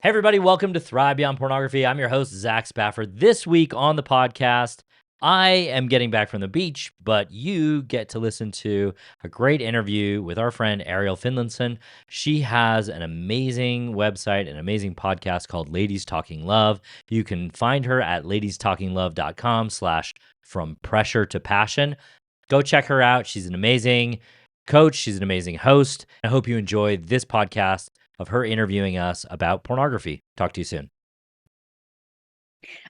Hey, everybody, welcome to Thrive Beyond Pornography. I'm your host, Zach Spafford. This week on the podcast, I am getting back from the beach, but you get to listen to a great interview with our friend Ariel Finlinson. She has an amazing website, an amazing podcast called Ladies Talking Love. You can find her at ladiestalkinglove.com/from pressure to passion. Go check her out. She's an amazing coach. She's an amazing host. I hope you enjoy this podcast of her interviewing us about pornography. Talk to you soon.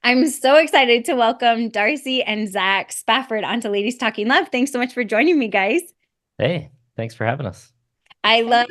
I'm so excited to welcome Darcy and Zach Spafford onto Ladies Talking Love. Thanks so much for joining me, guys. Hey, thanks for having us. I love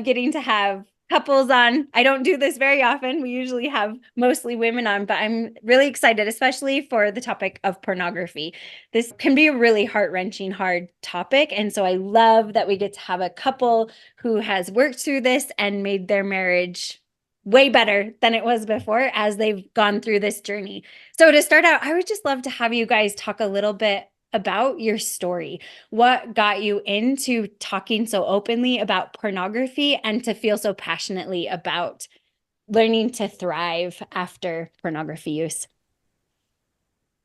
getting to have couples on. I don't do this very often. We usually have mostly women on, but I'm really excited, especially for the topic of pornography. This can be a really heart-wrenching, hard topic. And so I love that we get to have a couple who has worked through this and made their marriage way better than it was before as they've gone through this journey. So to start out, I would just love to have you guys talk a little bit about your story. What got you into talking so openly about pornography and to feel so passionately about learning to thrive after pornography use?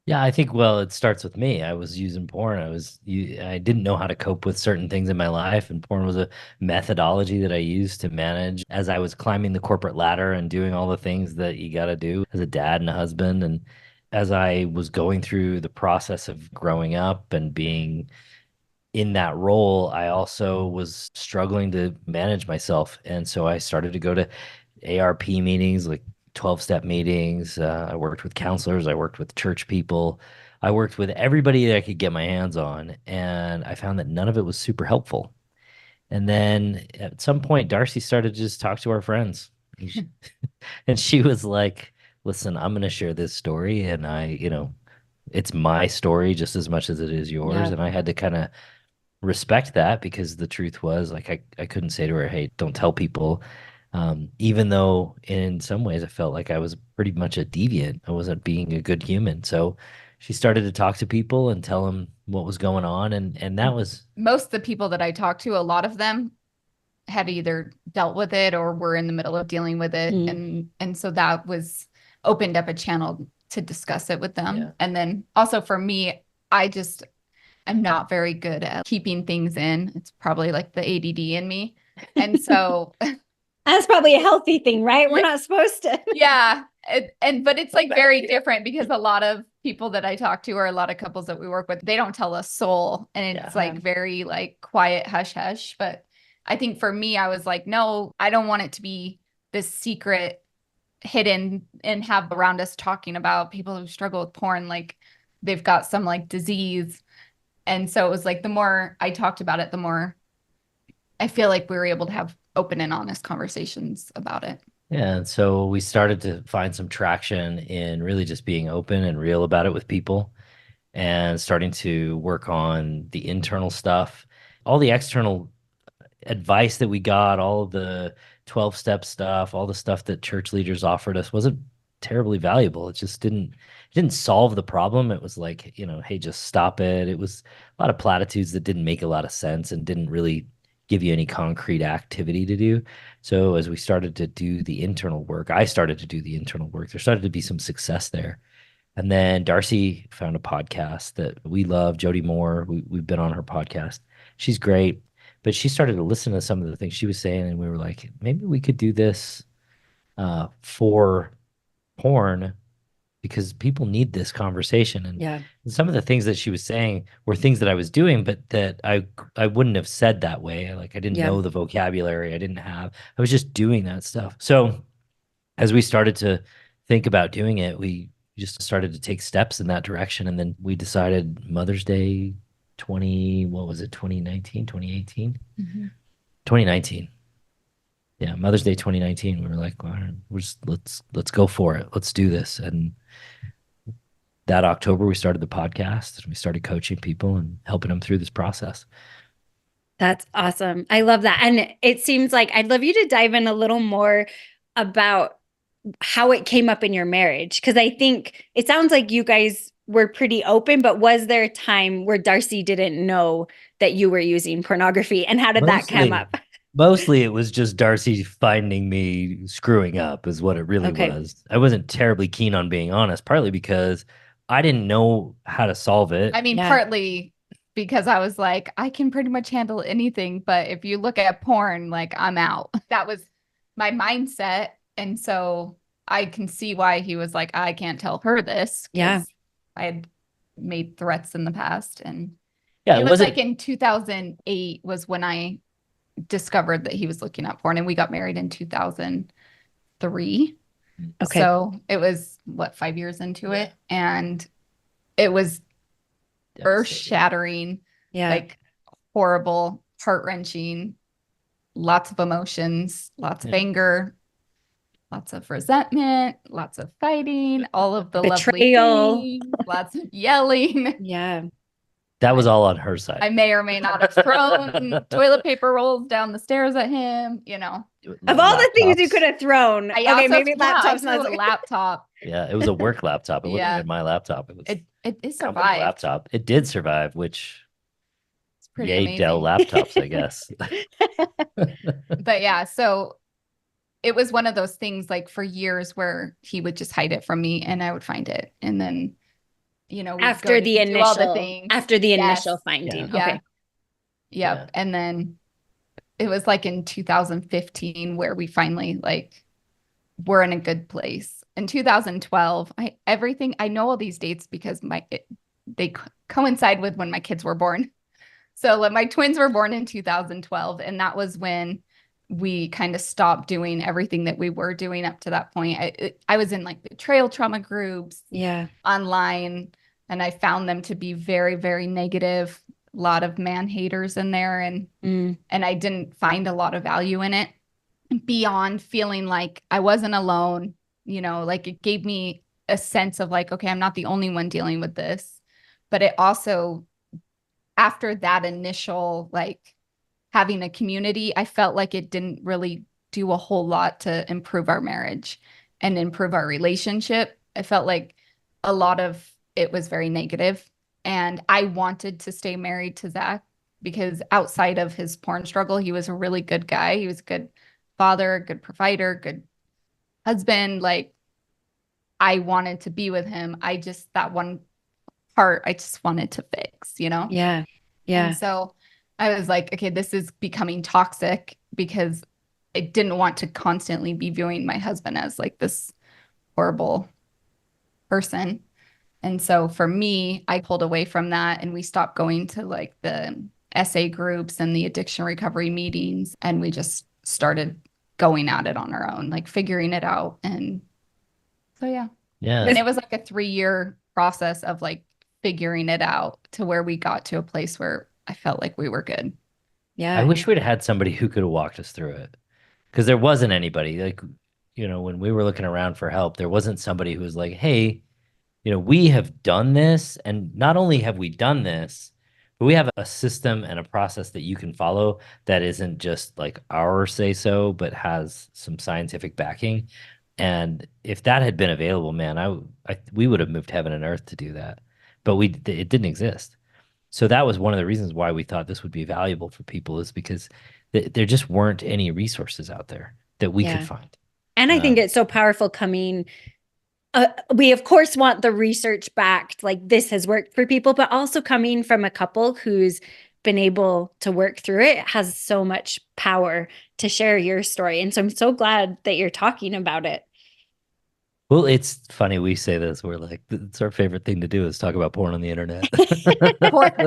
Yeah, I think, well, it starts with me. I was using porn. I didn't know how to cope with certain things in my life, and porn was a methodology that I used to manage as I was climbing the corporate ladder and doing all the things that you got to do as a dad and a husband. And as I was going through the process of growing up and being in that role, I also was struggling to manage myself. And so I started to go to ARP meetings, like 12-step meetings. I worked with counselors. I worked with church people. I worked with everybody that I could get my hands on. And I found that none of it was super helpful. And then at some point, Darcy started to just talk to our friends. And she was like, listen, I'm going to share this story. And it's my story just as much as it is yours. Yeah. And I had to kind of respect that because the truth was like I couldn't say to her, hey, don't tell people. Even though in some ways I felt like I was pretty much a deviant. I wasn't being a good human. So she started to talk to people and tell them what was going on. And that was Most of the people that I talked to, a lot of them had either dealt with it or were in the middle of dealing with it. And so that was opened up a channel to discuss it with them. Yeah. And then also for me, I'm not very good at keeping things in. It's probably like the ADD in me. And so That's probably a healthy thing, right? We're not supposed to. yeah. But it's like very different because a lot of people that I talk to or a lot of couples that we work with, they don't tell a soul. And it's like very like quiet hush hush. But I think for me, I was like, no, I don't want it to be this secret hidden and have around us talking about people who struggle with porn, like they've got some like disease. And so it was like the more I talked about it, the more I feel like we were able to have open and honest conversations about it. Yeah, and so we started to find some traction in really just being open and real about it with people and starting to work on the internal stuff. All the external advice that we got, all of the 12-step stuff, all the stuff that church leaders offered us wasn't terribly valuable. It didn't solve the problem. It was like, hey, just stop it. It was a lot of platitudes that didn't make a lot of sense and didn't really give you any concrete activity to do. So as we started to do the internal work, I started to do the internal work. There started to be some success there. And then Darcy found a podcast that we love, Jody Moore. We've been on her podcast. She's great. But she started to listen to some of the things she was saying, and we were like, maybe we could do this for porn because people need this conversation. And some of the things that she was saying were things that I was doing, but that I wouldn't have said that way. Like I didn't know the vocabulary. I was just doing that stuff. So as we started to think about doing it, we just started to take steps in that direction. And then we decided Mother's Day 2019, 2018? 2019. Yeah, Mother's Day 2019. We were like, well, let's go for it. Let's do this. And that October, we started the podcast and we started coaching people and helping them through this process. That's awesome. I love that. And it seems like I'd love you to dive in a little more about how it came up in your marriage. Because I think it sounds like you guys were pretty open, but was there a time where Darcy didn't know that you were using pornography? And how did that come up? Mostly it was just Darcy finding me screwing up is what it really was. I wasn't terribly keen on being honest, partly because I didn't know how to solve it. I mean, partly because I was like, I can pretty much handle anything, but if you look at porn, like I'm out. That was my mindset. And so I can see why he was like, I can't tell her this. Yeah. I had made threats in the past. And yeah, it was like in 2008 was when I discovered that he was looking at porn, and we got married in 2003. Okay. So it was 5 years into it. And it was earth-shattering, like horrible, heart-wrenching, lots of emotions, lots of anger, lots of resentment, lots of fighting, all of the betrayal, lovely things, lots of yelling. Yeah. That was all on her side. I may or may not have thrown toilet paper rolls down the stairs at him, you know. Of all the things you could have thrown. Okay, maybe laptop's not a laptop. Yeah, it was a work laptop. It wasn't even my laptop. It was it survived. Laptop. It did survive, which it's pretty amazing. Dell laptops, I guess. But yeah, so it was one of those things like for years where he would just hide it from me and I would find it. And then, you know, after the initial finding. Yeah. Okay. Yep. And then it was like in 2015 where we finally like were in a good place. In 2012, I know all these dates because they coincide with when my kids were born. So like, my twins were born in 2012, and that was when we kind of stopped doing everything that we were doing up to that point. I was in like betrayal trauma groups, online, and I found them to be very, very negative. A lot of man haters in there, and I didn't find a lot of value in it beyond feeling like I wasn't alone. You know, like it gave me a sense of like, okay, I'm not the only one dealing with this. But it also, after that initial like having a community, I felt like it didn't really do a whole lot to improve our marriage and improve our relationship. I felt like a lot of it was very negative. And I wanted to stay married to Zach because outside of his porn struggle, he was a really good guy. He was a good father, good provider, good husband. Like, I wanted to be with him. That one part, I just wanted to fix, you know? Yeah. And so I was like, okay, this is becoming toxic because I didn't want to constantly be viewing my husband as like this horrible person. And so for me, I pulled away from that and we stopped going to like the SA groups and the addiction recovery meetings. And we just started going at it on our own, like figuring it out. And so, yeah. And it was like a 3-year process of like figuring it out to where we got to a place where I felt like we were good. Yeah. I wish we'd had somebody who could have walked us through it, because there wasn't anybody. Like, you know, when we were looking around for help, there wasn't somebody who was like, hey, you know, we have done this, and not only have we done this, but we have a system and a process that you can follow that isn't just like our say so, but has some scientific backing. And if that had been available, man, we would have moved heaven and earth to do that, but it didn't exist. So that was one of the reasons why we thought this would be valuable for people, is because there just weren't any resources out there that we could find. And I think it's so powerful coming. We, of course, want the research backed, like this has worked for people, but also coming from a couple who's been able to work through it has so much power to share your story. And so I'm so glad that you're talking about it. Well, it's funny we say this. We're like, it's our favorite thing to do is talk about porn on the internet.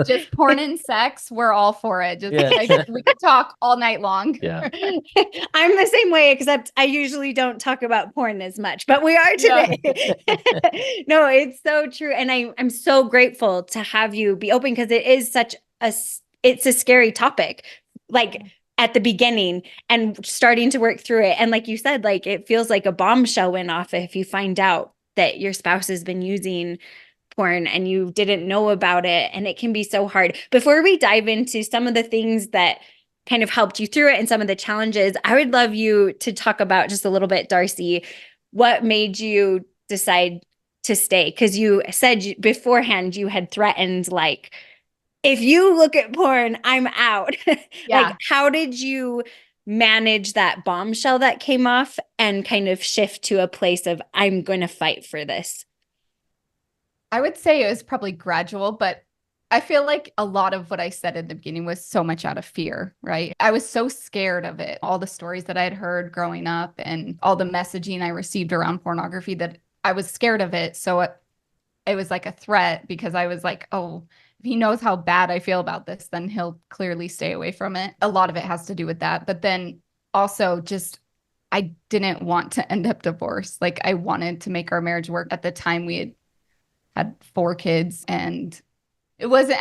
Just porn and sex. We're all for it. Like, we could talk all night long. Yeah. I'm the same way, except I usually don't talk about porn as much, but we are today. No, it's so true. And I'm so grateful to have you be open, because it is it's a scary topic. Like, at the beginning and starting to work through it. And like you said, like it feels like a bombshell went off if you find out that your spouse has been using porn and you didn't know about it. And it can be so hard. Before we dive into some of the things that kind of helped you through it and some of the challenges, I would love you to talk about just a little bit, Darcy, what made you decide to stay? Because you said beforehand you had threatened, like, if you look at porn, I'm out. Yeah. Like, how did you manage that bombshell that came off and kind of shift to a place of, I'm going to fight for this? I would say it was probably gradual, but I feel like a lot of what I said in the beginning was so much out of fear, right? I was so scared of it. All the stories that I had heard growing up and all the messaging I received around pornography, that I was scared of it. So it was like a threat, because I was like, oh, if he knows how bad I feel about this, then he'll clearly stay away from it. A lot of it has to do with that. But then also just, I didn't want to end up divorced. Like, I wanted to make our marriage work. At the time, we had 4 kids, and it wasn't,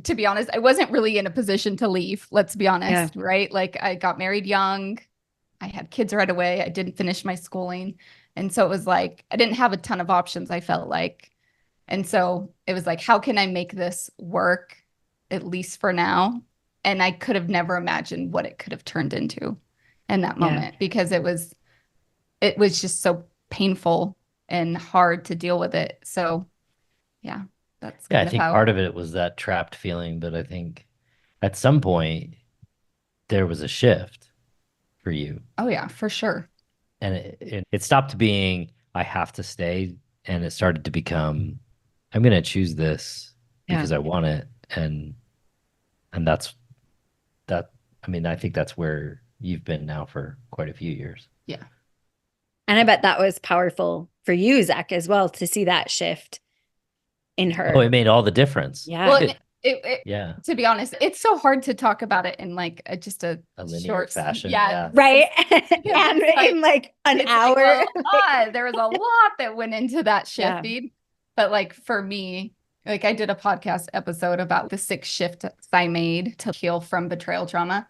to be honest, I wasn't really in a position to leave. Let's be honest, right? Like, I got married young. I had kids right away. I didn't finish my schooling. And so it was like, I didn't have a ton of options, I felt like. And so it was like, how can I make this work, at least for now? And I could have never imagined what it could have turned into in that moment, because it was just so painful and hard to deal with it. So yeah, that's I think part of it was that trapped feeling, but I think at some point there was a shift for you. Oh yeah, for sure. And it stopped being, I have to stay, and it started to become, I'm going to choose this because I want it. And that's that. I mean, I think that's where you've been now for quite a few years. Yeah. And I bet that was powerful for you, Zach, as well, to see that shift in her. Oh, it made all the difference. Yeah. Well, to be honest, it's so hard to talk about it in like just a linear short fashion. Yeah. Right. And in like an hour. Like, there was a lot that went into that shifting. But like for me, like I did a podcast episode about the 6 shifts I made to heal from betrayal trauma.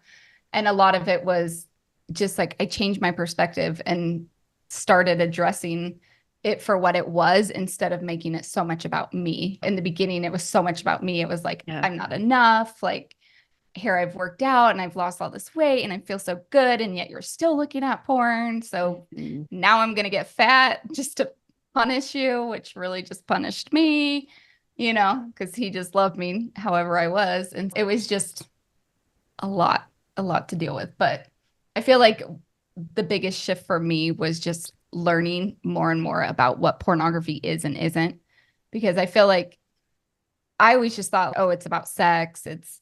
And a lot of it was just like, I changed my perspective and started addressing it for what it was, instead of making it so much about me. In the beginning, it was so much about me. It was like, I'm not enough. Like, here I've worked out and I've lost all this weight and I feel so good. And yet you're still looking at porn. So now I'm going to get fat just to punish you, which really just punished me, you know, because he just loved me however I was. And it was just a lot to deal with. But I feel like the biggest shift for me was just learning more and more about what pornography is and isn't, because I feel like I always just thought, oh, it's about sex. It's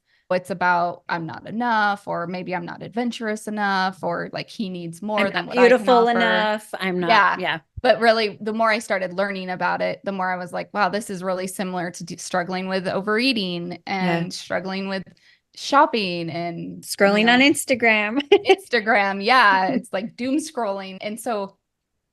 about, I'm not enough, or maybe I'm not adventurous enough, or like he needs more than what beautiful I can offer. enough. I'm not. Yeah. But really, the more I started learning about it, the more I was like, wow, this is really similar to struggling with overeating and struggling with shopping and scrolling on Instagram. Yeah. It's like doom scrolling. And so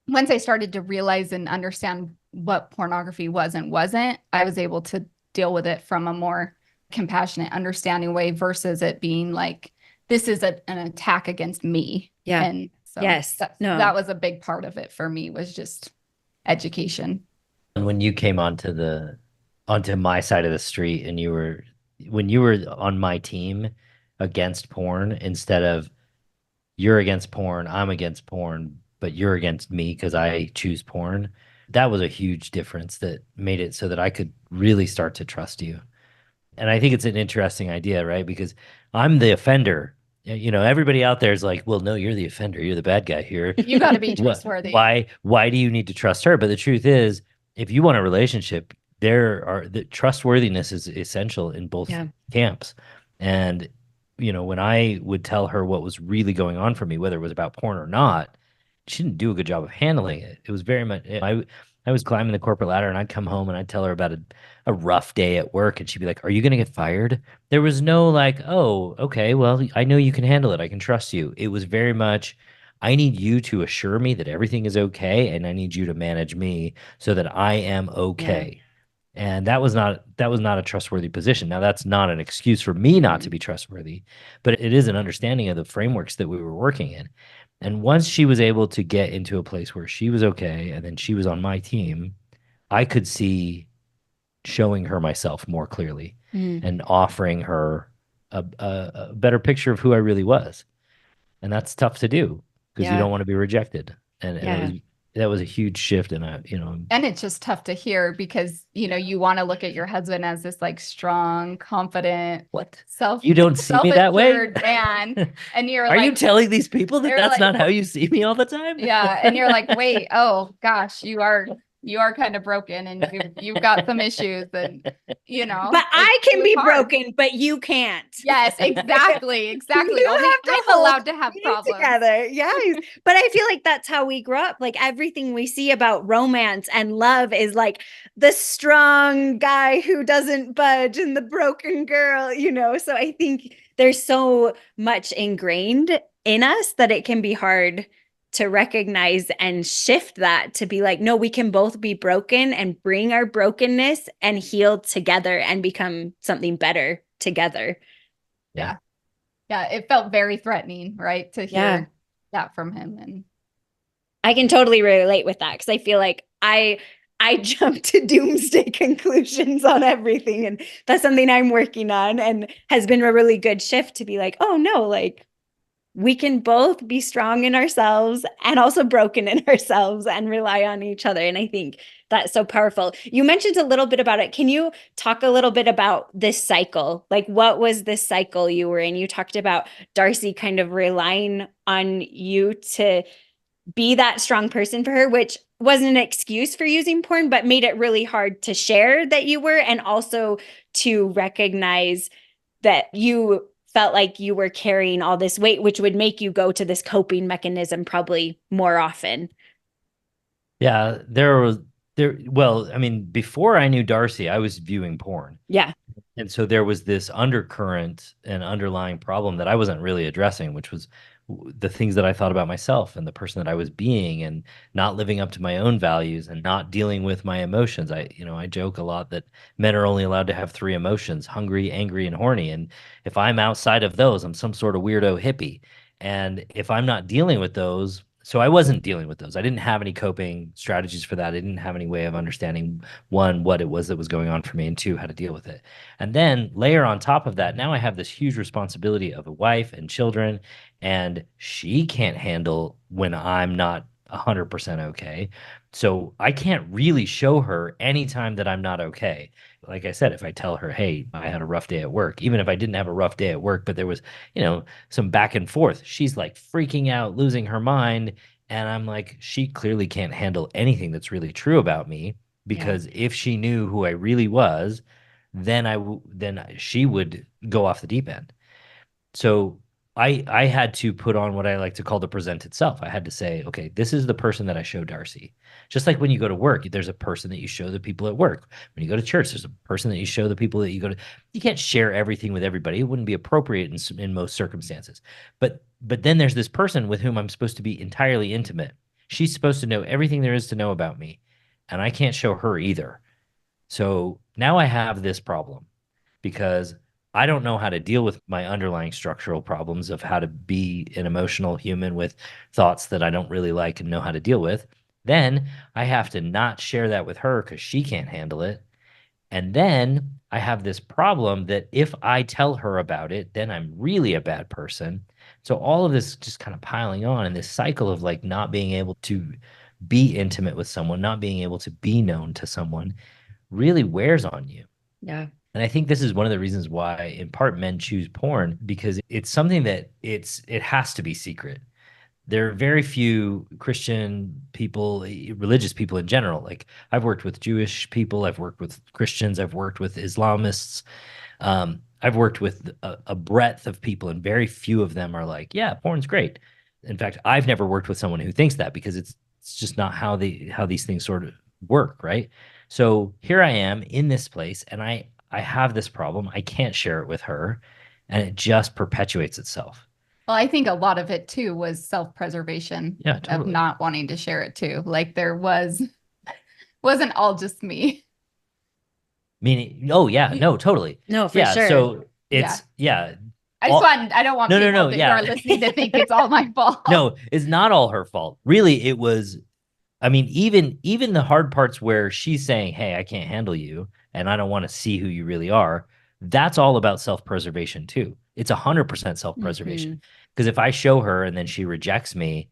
once I started to realize and understand what pornography was and wasn't, I was able to deal with it from a more compassionate, understanding way, versus it being like, this is an attack against me. Yeah. And so that was a big part of it for me, was just education. And when you came onto my side of the street, and when you were on my team against porn, instead of you're against porn, I'm against porn, but you're against me because I choose porn, that was a huge difference that made it so that I could really start to trust you. And I think it's an interesting idea, right? Because I'm the offender. You know, everybody out there is like, well, no, you're the offender. You're the bad guy here. You got to be trustworthy. Why do you need to trust her? But the truth is, if you want a relationship, the trustworthiness is essential in both camps. And, you know, when I would tell her what was really going on for me, whether it was about porn or not, she didn't do a good job of handling it. It was very much, I was climbing the corporate ladder, and I'd come home and I'd tell her about a rough day at work, and she'd be like, are you going to get fired? There was no like, oh, okay, well, I know you can handle it. I can trust you. It was very much, I need you to assure me that everything is okay, and I need you to manage me so that I am okay. Yeah. And that was not a trustworthy position. Now, that's not an excuse for me not to be trustworthy, but it is an understanding of the frameworks that we were working in. And once she was able to get into a place where she was okay, and then she was on my team, I could see showing her myself more clearly and offering her a better picture of who I really was. And that's tough to do, because you don't want to be rejected. And that was a huge shift. And and it's just tough to hear because, you want to look at your husband as this like strong, confident, you don't see me that way, man. And you're are you telling these people that that's like, not how you see me all the time? Yeah. And you're like, wait, oh gosh, you are kind of broken and you've got some issues and but I can be broken, but you can't. Yes, exactly. Only I'm allowed to have problems together. Yes. But I feel like that's how we grow up. Like everything we see about romance and love is like the strong guy who doesn't budge and the broken girl, so I think there's so much ingrained in us that it can be hard to recognize and shift that to be like, no, we can both be broken and bring our brokenness and heal together and become something better together. Yeah. It felt very threatening, right? To hear that from him. And I can totally relate with that because I feel like I jump to doomsday conclusions on everything. And that's something I'm working on and has been a really good shift to be like, oh no, like we can both be strong in ourselves and also broken in ourselves and rely on each other. And I think that's so powerful. You mentioned a little bit about it. Can you talk a little bit about this cycle? Like, what was this cycle you were in? You talked about Darcy kind of relying on you to be that strong person for her, which wasn't an excuse for using porn, but made it really hard to share that you were, and also to recognize that you felt like you were carrying all this weight, which would make you go to this coping mechanism probably more often. Yeah, well, I mean, before I knew Darcy, I was viewing porn. Yeah. And so there was this undercurrent and underlying problem that I wasn't really addressing, which was the things that I thought about myself and the person that I was being, and not living up to my own values and not dealing with my emotions. I joke a lot that men are only allowed to have three emotions: hungry, angry, and horny. And if I'm outside of those, I'm some sort of weirdo hippie. And if I'm not dealing with those, so I wasn't dealing with those. I didn't have any coping strategies for that. I didn't have any way of understanding, one, what it was that was going on for me, and two, how to deal with it. And then layer on top of that, now I have this huge responsibility of a wife and children, and she can't handle when I'm not 100% okay. So I can't really show her anytime that I'm not okay. Like I said, if I tell her, hey, I had a rough day at work, even if I didn't have a rough day at work, but there was, some back and forth, she's like freaking out, losing her mind. And I'm like, she clearly can't handle anything that's really true about me, because if she knew who I really was, then she would go off the deep end. So I had to put on what I like to call the presented self. I had to say, okay, this is the person that I show Darcy. Just like when you go to work, there's a person that you show the people at work. When you go to church, there's a person that you show the people that you go to. You can't share everything with everybody. It wouldn't be appropriate in most circumstances. But then there's this person with whom I'm supposed to be entirely intimate. She's supposed to know everything there is to know about me, and I can't show her either. So now I have this problem, because I don't know how to deal with my underlying structural problems of how to be an emotional human with thoughts that I don't really like and know how to deal with. Then I have to not share that with her because she can't handle it. And then I have this problem that if I tell her about it, then I'm really a bad person. So all of this just kind of piling on, and this cycle of like not being able to be intimate with someone, not being able to be known to someone, really wears on you. Yeah. And I think this is one of the reasons why, in part, men choose porn, because it's something that it has to be secret. There are very few Christian people, religious people in general. Like, I've worked with Jewish people, I've worked with Christians, I've worked with Islamists, I've worked with a breadth of people, and very few of them are like, yeah, porn's great. In fact, I've never worked with someone who thinks that, because it's just not how these things sort of work, right? So here I am in this place, and I have this problem. I can't share it with her, and it just perpetuates itself. Well, I think a lot of it too was self-preservation. Yeah, totally. Of not wanting to share it too. Like wasn't all just me. Meaning, oh yeah, no, totally. No, for sure. So it's I don't want people who are listening to think it's all my fault. No, it's not all her fault. Really, it was, I mean, even the hard parts where she's saying, hey, I can't handle you, and I don't want to see who you really are, that's all about self-preservation too. It's 100% self-preservation. Because if I show her and then she rejects me,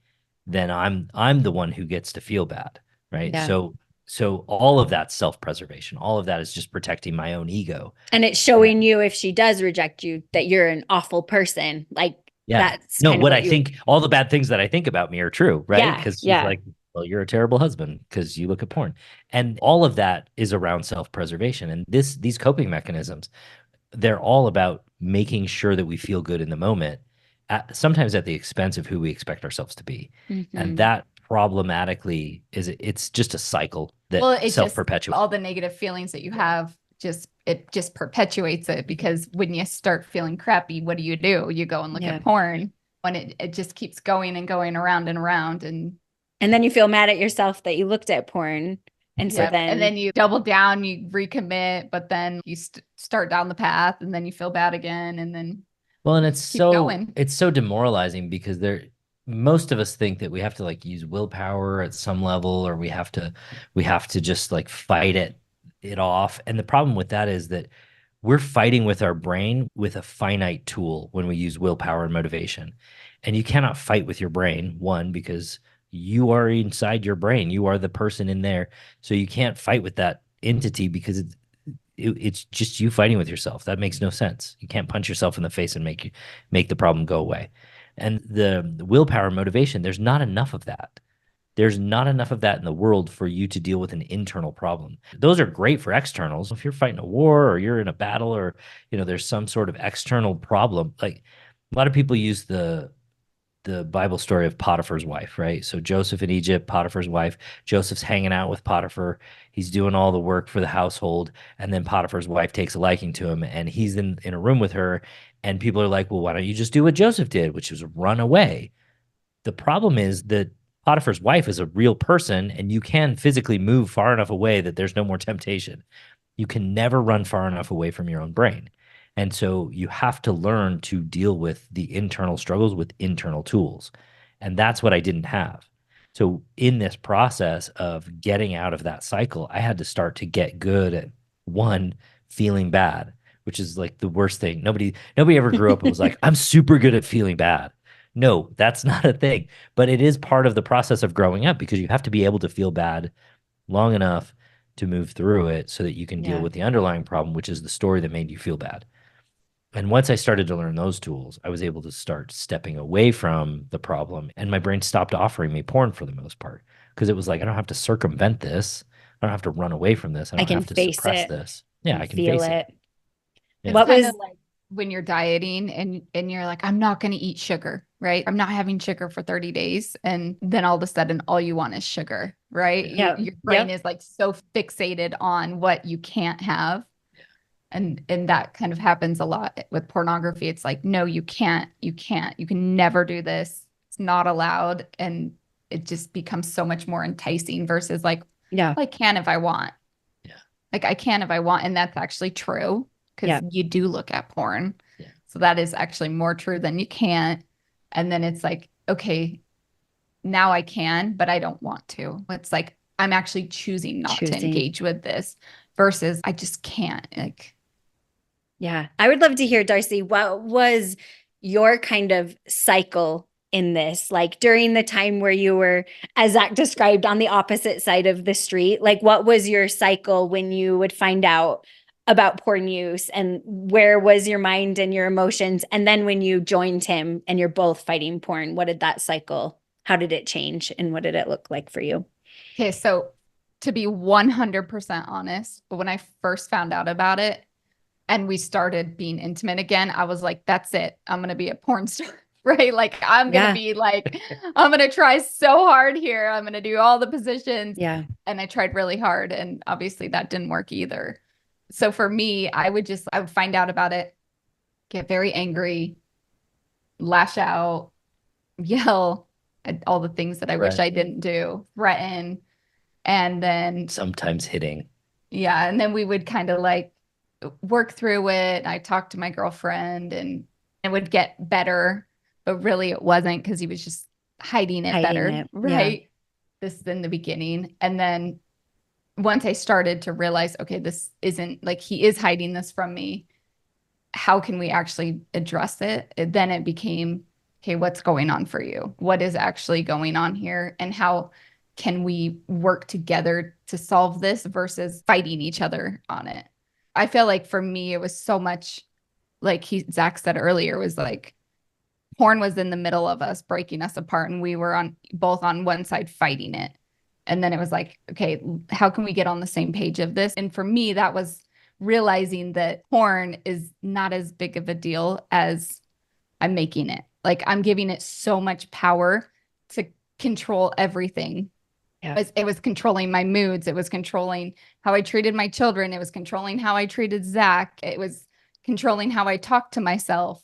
then I'm the one who gets to feel bad, right? Yeah. So all of that self-preservation, all of that is just protecting my own ego. And it's showing you, if she does reject you, that you're an awful person. Like, yeah. that's No, kind of what what I think, all the bad things that I think about me are true, right? Yeah, Because she's yeah. like, well, you're a terrible husband because you look at porn. And all of that is around self-preservation. And these coping mechanisms, they're all about making sure that we feel good in the moment, sometimes at the expense of who we expect ourselves to be. And that problematically it's just a cycle that it self-perpetuates. All the negative feelings that you have, it just perpetuates it, because when you start feeling crappy, what do? You go and look at porn, when it just keeps going and going around and around. And then you feel mad at yourself that you looked at porn. And so then you double down, you recommit, but then you start down the path, and then you feel bad again. And then, well, and it's so demoralizing, because most of us think that we have to like use willpower at some level, or we have to just like fight it off. And the problem with that is that we're fighting with our brain with a finite tool when we use willpower and motivation. And you cannot fight with your brain, one, because you are inside your brain. You are the person in there. So you can't fight with that entity, because it's just you fighting with yourself. That makes no sense. You can't punch yourself in the face and make the problem go away. And the willpower motivation, there's not enough of that. There's not enough of that in the world for you to deal with an internal problem. Those are great for externals. If you're fighting a war, or you're in a battle, or there's some sort of external problem. Like, a lot of people use the Bible story of Potiphar's wife, right? So Joseph in Egypt, Potiphar's wife, Joseph's hanging out with Potiphar. He's doing all the work for the household. And then Potiphar's wife takes a liking to him, and he's in a room with her. And people are like, well, why don't you just do what Joseph did, which was run away? The problem is that Potiphar's wife is a real person, and you can physically move far enough away that there's no more temptation. You can never run far enough away from your own brain. And so you have to learn to deal with the internal struggles with internal tools. And that's what I didn't have. So in this process of getting out of that cycle, I had to start to get good at, one, feeling bad, which is like the worst thing. Nobody ever grew up and was like, I'm super good at feeling bad. No, that's not a thing. But it is part of the process of growing up, because you have to be able to feel bad long enough to move through it so that you can deal with the underlying problem, which is the story that made you feel bad. And once I started to learn those tools, I was able to start stepping away from the problem, and my brain stopped offering me porn for the most part, because it was like, I don't have to circumvent this. I don't have to run away from this. I don't have to suppress this. Yeah, I can face it. Yeah. What was like when you're dieting and you're like, I'm not going to eat sugar, right? I'm not having sugar for 30 days. And then all of a sudden, all you want is sugar, right? Yeah. Your brain is like so fixated on what you can't have. And that kind of happens a lot with pornography. It's like, no, you can never do this. It's not allowed. And it just becomes so much more enticing versus like, I can if I want. Yeah. Like, I can if I want. And that's actually true, because you do look at porn. Yeah. So that is actually more true than you can't. And then it's like, okay, now I can, but I don't want to. It's like, I'm actually choosing not to engage with this versus I just can't. Like, yeah, I would love to hear, Darcy, what was your kind of cycle in this? Like, during the time where you were, as Zach described, on the opposite side of the street, like, what was your cycle when you would find out about porn use, and where was your mind and your emotions? And then when you joined him and you're both fighting porn, what did that cycle, how did it change, and what did it look like for you? Okay, so to be 100% honest, when I first found out about it and we started being intimate again, I was like, that's it. I'm going to be a porn star, right? Like, I'm going to be like, I'm going to try so hard here. I'm going to do all the positions. Yeah. And I tried really hard. And obviously that didn't work either. So for me, I would find out about it, get very angry, lash out, yell at all the things that I wish I didn't do, threaten, and then sometimes hitting. Yeah. And then we would kind of like work through it. I talked to my girlfriend and it would get better, but really it wasn't, because he was just hiding it better. Right. Yeah. This is in the beginning. And then once I started to realize, okay, this isn't like, he is hiding this from me. How can we actually address it? Then it became okay, what's going on for you? What is actually going on here? And how can we work together to solve this versus fighting each other on it? I feel like for me, it was so much like Zach said earlier, was like porn was in the middle of us, breaking us apart, and we were both on one side fighting it. And then it was like, okay, how can we get on the same page of this? And for me, that was realizing that porn is not as big of a deal as I'm making it. Like, I'm giving it so much power to control everything. Yeah. It was controlling my moods. It was controlling how I treated my children. It was controlling how I treated Zach. It was controlling how I talked to myself.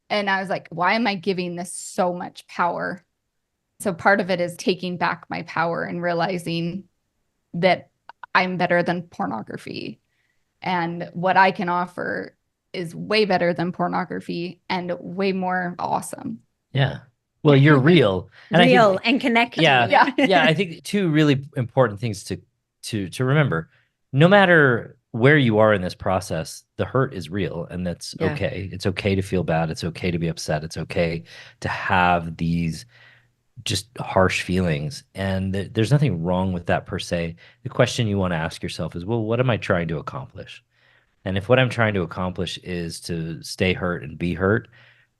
And I was like, why am I giving this so much power? So part of it is taking back my power and realizing that I'm better than pornography. And what I can offer is way better than pornography and way more awesome. Yeah. Well, you're real. And real and connected. Yeah. Yeah. I think two really important things to remember. No matter where you are in this process, the hurt is real, and that's okay. It's okay to feel bad. It's okay to be upset. It's okay to have these just harsh feelings. And there's nothing wrong with that per se. The question you want to ask yourself is, well, what am I trying to accomplish? And if what I'm trying to accomplish is to stay hurt and be hurt,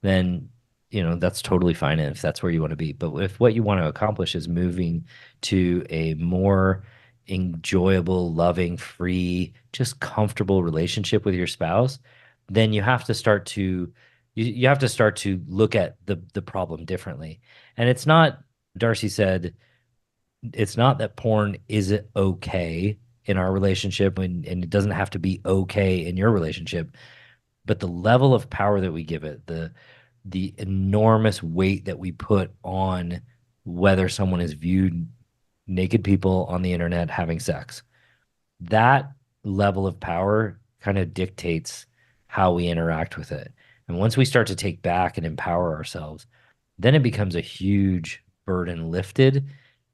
then, that's totally fine. And if that's where you want to be. But if what you want to accomplish is moving to a more enjoyable, loving, free, just comfortable relationship with your spouse, then you have to start to look at the problem differently. And it's not, Darcy said, it's not that porn isn't okay in our relationship, and it doesn't have to be okay in your relationship, but the level of power that we give it, the enormous weight that we put on whether someone is viewed naked people on the internet having sex, that level of power kind of dictates how we interact with it. And once we start to take back and empower ourselves, then it becomes a huge burden lifted,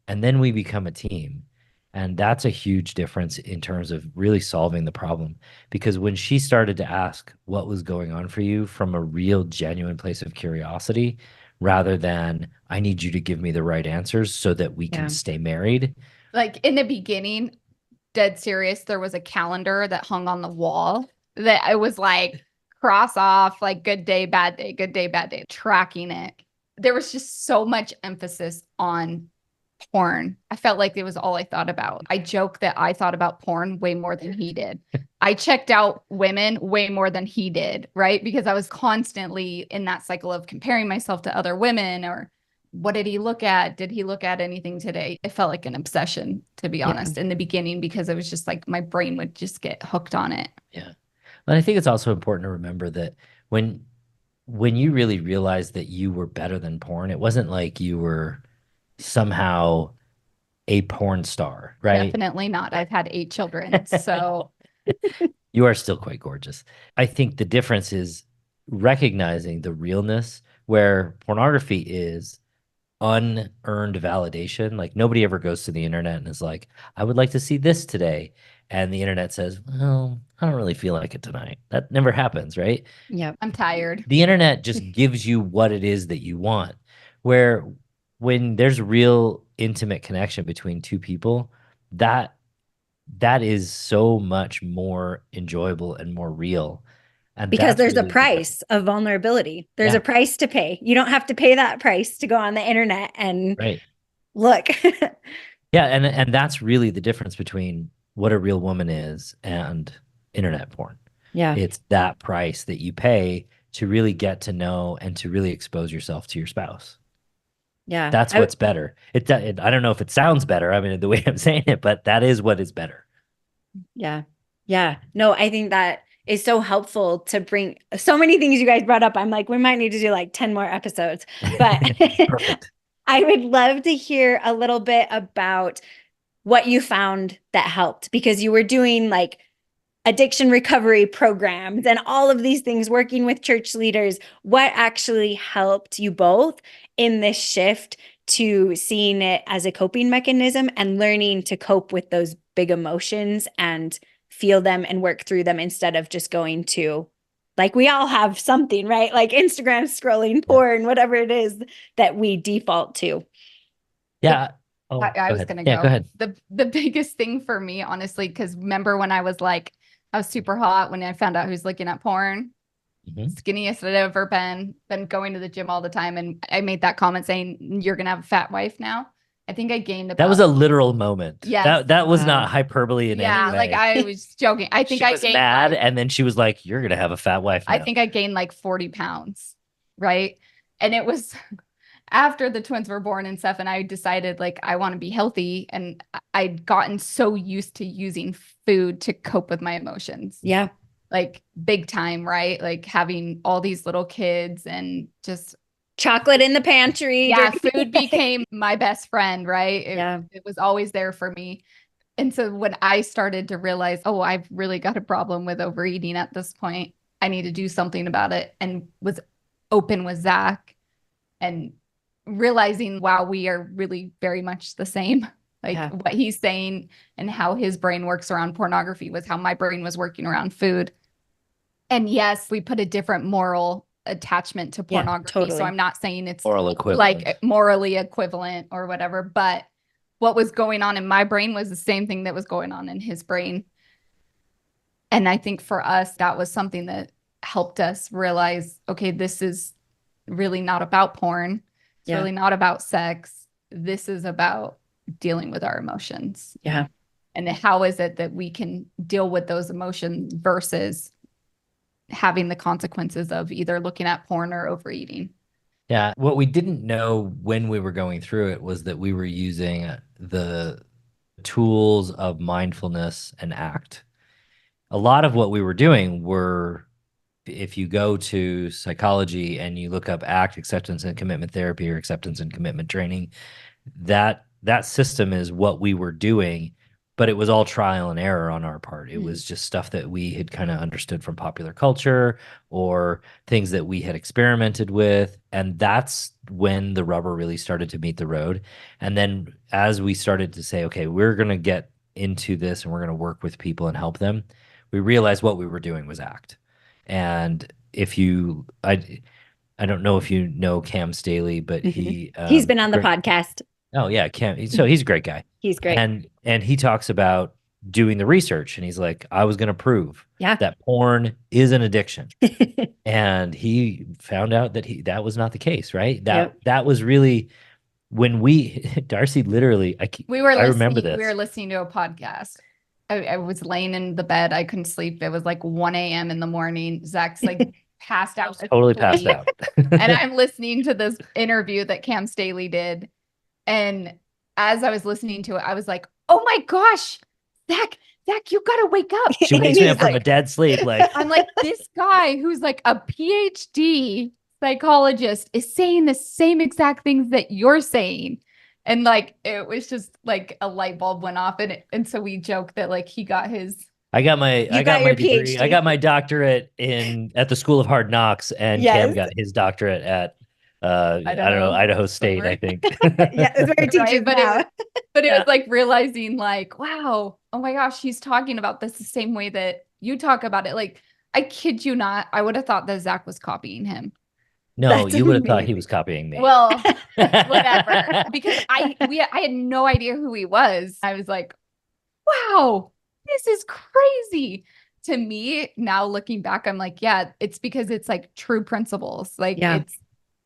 and then we become a team. And that's a huge difference in terms of really solving the problem. Because when she started to ask what was going on for you from a real, genuine place of curiosity, rather than, I need you to give me the right answers so that we can stay married. Like in the beginning, dead serious, there was a calendar that hung on the wall that I was like, cross off, like good day, bad day, tracking it. There was just so much emphasis on porn. I felt like it was all I thought about. I joke that I thought about porn way more than he did. I checked out women way more than he did, right? Because I was constantly in that cycle of comparing myself to other women, or what did he look at? Did he look at anything today? It felt like an obsession, to be honest, in the beginning, because it was just like my brain would just get hooked on it. Yeah. But I think it's also important to remember that when you really realized that you were better than porn, it wasn't like you were somehow a porn star, right? Definitely not. I've had 8 children, so you are still quite gorgeous. I think the difference is recognizing the realness, where pornography is unearned validation. Like, nobody ever goes to the internet and is like, I would like to see this today. And the internet says, well, I don't really feel like it tonight. That never happens, right? Yeah. I'm tired. The internet just gives you what it is that you want. Where when there's real intimate connection between two people, that is so much more enjoyable and more real. And because there's really a price of vulnerability. There's a price to pay. You don't have to pay that price to go on the internet and look. Yeah. And that's really the difference between what a real woman is and internet porn. Yeah. It's that price that you pay to really get to know and to really expose yourself to your spouse. Yeah. That's what's better. I don't know if it sounds better, I mean, the way I'm saying it, but that is what is better. Yeah. Yeah. No, I think that is so helpful to bring so many things you guys brought up. I'm like, we might need to do like 10 more episodes, but perfect. I would love to hear a little bit about what you found that helped, because you were doing like addiction recovery programs and all of these things, working with church leaders. What actually helped you both in this shift to seeing it as a coping mechanism and learning to cope with those big emotions and feel them and work through them instead of just going to Like we all have something, right? Like Instagram scrolling, porn, whatever it is that we default to. Yeah. Oh, I was gonna Yeah, go ahead. The biggest thing for me, honestly, because remember when I was like, I was super hot when I found out who's looking at porn. Skinniest I'd ever been going to the gym all the time. And I made that comment saying, you're gonna have a fat wife now. I think I gained about, that was a literal moment. Yes. That was not hyperbole in any way. Like I was joking. I think I was mad, and then she was like, "You're gonna have a fat wife now." I think I gained like 40 pounds, right? And it was after the twins were born and stuff, and I decided like I want to be healthy, and I'd gotten so used to using food to cope with my emotions. Yeah. Like big time, right? Like having all these little kids and just chocolate in the pantry. Yeah, food became my best friend, right? It was always there for me. And so when I started to realize, oh, I've really got a problem with overeating at this point, I need to do something about it, and was open with Zach and realizing, wow, we are really very much the same. Like what he's saying and how his brain works around pornography was how my brain was working around food. And yes, we put a different moral attachment to pornography. Totally. So I'm not saying it's like morally equivalent or whatever, but what was going on in my brain was the same thing that was going on in his brain. And I think for us, that was something that helped us realize, okay, this is really not about porn. It's really not about sex. This is about dealing with our emotions. Yeah. And how is it that we can deal with those emotions versus having the consequences of either looking at porn or overeating. Yeah. What we didn't know when we were going through it was that we were using the tools of mindfulness and ACT. A lot of what we were doing were, if you go to psychology and you look up ACT, acceptance and commitment therapy, or acceptance and commitment training, that system is what we were doing, but it was all trial and error on our part. It was just stuff that we had kind of understood from popular culture or things that we had experimented with. And that's when the rubber really started to meet the road. And then as we started to say, okay, we're going to get into this and we're going to work with people and help them, we realized what we were doing was ACT. And I don't know if you know Cam Staley, but he's been on the podcast. Oh yeah, Cam. So he's a great guy. He's great. And he talks about doing the research, and he's like, I was going to prove that porn is an addiction. And he found out that that was not the case, right? That was really when Darcy literally, I remember this. We were listening to a podcast. I was laying in the bed. I couldn't sleep. It was like 1 a.m. in the morning. Zach's like passed out. Totally passed out. And I'm listening to this interview that Cam Staley did. And as I was listening to it, I was like, oh my gosh, Zach, you got to wake up. She wakes me up from a dead sleep. Like, I'm like, this guy who's like a PhD psychologist is saying the same exact things that you're saying. And like, it was just like a light bulb went off. And so we joke that like he got his. I got my degree. PhD. I got my doctorate at the School of Hard Knocks, and Cam got his doctorate at I don't know, Idaho State, I think. It's where teaching now. But it was like realizing like, wow, oh my gosh, he's talking about this the same way that you talk about it. Like, I kid you not, I would have thought that Zach was copying him. No, you would have thought he was copying me. Well, whatever. Because I had no idea who he was. I was like, wow, this is crazy. To me, now looking back, I'm like, yeah, it's because it's like true principles. Like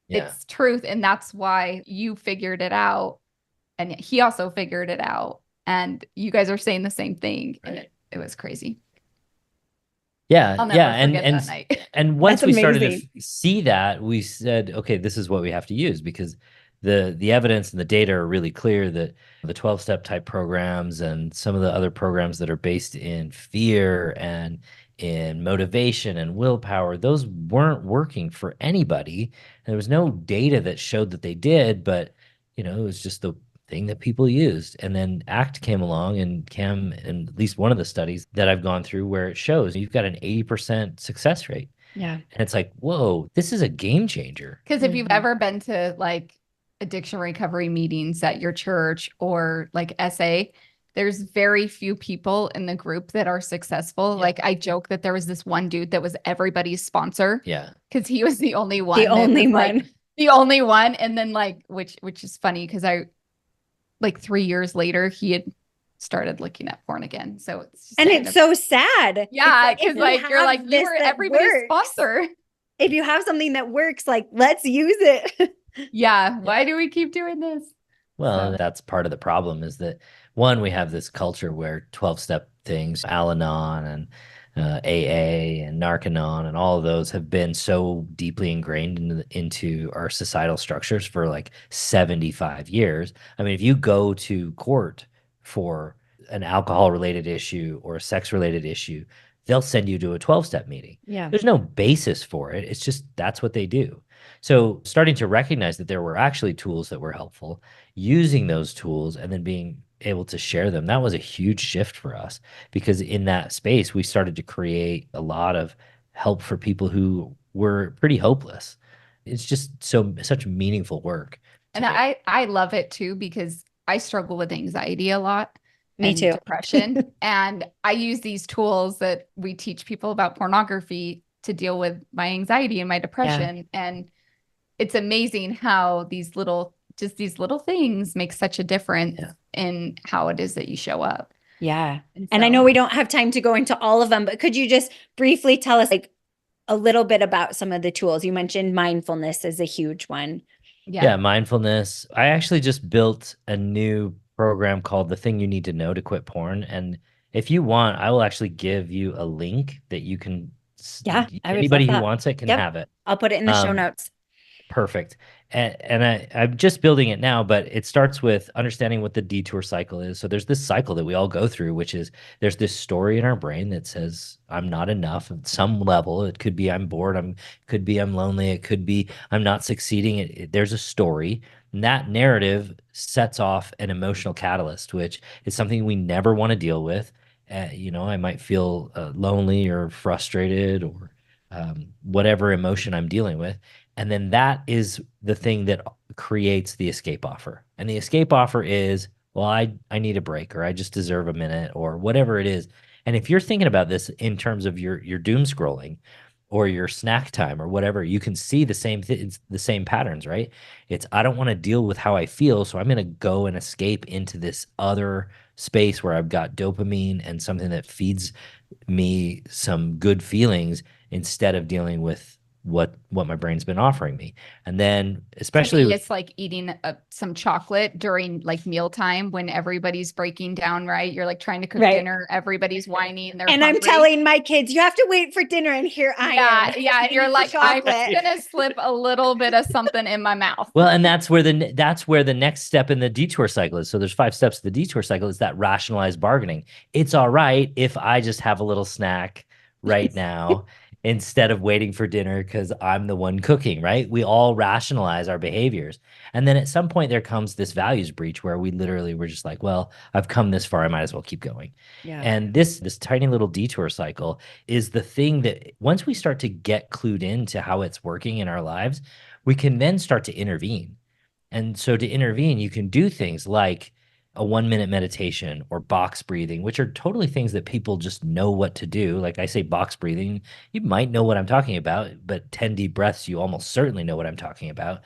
it's truth. And that's why you figured it out. And he also figured it out. And you guys are saying the same thing. Right. And it was crazy. Yeah. I'll never forget that night. And once we started to see that, we said, okay, this is what we have to use, because the evidence and the data are really clear that the 12-step type programs and some of the other programs that are based in fear and in motivation and willpower, those weren't working for anybody. And there was no data that showed that they did, but it was just the thing that people used. And then ACT came along, and Cam, and at least one of the studies that I've gone through where it shows you've got an 80% success rate. Yeah. And it's like, whoa, this is a game changer. Because if you've ever been to like addiction recovery meetings at your church or like SA, there's very few people in the group that are successful. Like I joke that there was this one dude that was everybody's sponsor. Yeah. Because he was the only one. The only one. Like, the only one. And then like, which is funny because like 3 years later, he had started looking at porn again. So it's just it's so sad. Yeah. Because like you're like, you were everybody's sponsor. If you have something that works, like let's use it. Yeah. Why do we keep doing this? Well, that's part of the problem is that one, we have this culture where 12-step things, Al-Anon and AA and Narcanon and all of those have been so deeply ingrained into our societal structures for like 75 years. I mean, if you go to court for an alcohol-related issue or a sex-related issue, they'll send you to a 12-step meeting. Yeah. There's no basis for it. It's just that's what they do. So starting to recognize that there were actually tools that were helpful, using those tools and then being able to share them, that was a huge shift for us because in that space, we started to create a lot of help for people who were pretty hopeless. It's just such meaningful work. And I love it too, because I struggle with anxiety a lot. Me too. Depression. And I use these tools that we teach people about pornography to deal with my anxiety and my depression. Yeah. And it's amazing how these little things make such a difference in how it is that you show up. Yeah. And I know we don't have time to go into all of them, but could you just briefly tell us like a little bit about some of the tools? You mentioned mindfulness is a huge one. Yeah, mindfulness. I actually just built a new program called The Thing You Need to Know to Quit Porn. And if you want, I will actually give you a link that you can, anybody who wants it can have it. I'll put it in the show notes. Perfect. And I'm just building it now, but it starts with understanding what the detour cycle is. So there's this cycle that we all go through, which is there's this story in our brain that says, I'm not enough at some level. It could be I'm bored. Could be I'm lonely. It could be I'm not succeeding. There's a story. And that narrative sets off an emotional catalyst, which is something we never want to deal with. I might feel lonely or frustrated or whatever emotion I'm dealing with. And then that is the thing that creates the escape offer. And the escape offer is, well, I need a break, or I just deserve a minute, or whatever it is. And if you're thinking about this in terms of your doom scrolling or your snack time or whatever, you can see the same patterns, right? It's I don't want to deal with how I feel, so I'm going to go and escape into this other space where I've got dopamine and something that feeds me some good feelings instead of dealing with what my brain's been offering me. And then especially it's like eating some chocolate during like mealtime when everybody's breaking down, right? You're like trying to cook dinner, everybody's whining, and hungry. I'm telling my kids, you have to wait for dinner, and here I am. Yeah, and you're like, I'm gonna slip a little bit of something in my mouth. Well, and that's where the next step in the detour cycle is. So there's 5 steps to the detour cycle. Is that rationalized bargaining. It's all right if I just have a little snack right now instead of waiting for dinner because I'm the one cooking, right? We all rationalize our behaviors. And then at some point there comes this values breach where we literally were just like, well, I've come this far, I might as well keep going. Yeah. And this tiny little detour cycle is the thing that once we start to get clued into how it's working in our lives, we can then start to intervene. And so to intervene, you can do things like a 1-minute meditation or box breathing, which are totally things that people just know what to do. Like I say box breathing, you might know what I'm talking about, but 10 deep breaths, you almost certainly know what I'm talking about.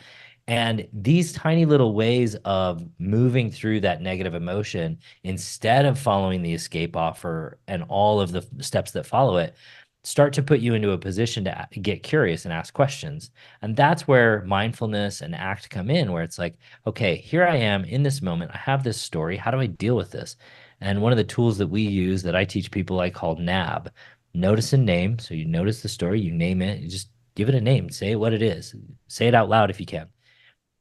And these tiny little ways of moving through that negative emotion, instead of following the escape offer and all of the steps that follow it, start to put you into a position to get curious and ask questions. And that's where mindfulness and ACT come in, where it's like, okay, here I am in this moment. I have this story. How do I deal with this? And one of the tools that we use that I teach people I call NAB, notice and name. So you notice the story, you name it, you just give it a name, say what it is, say it out loud if you can.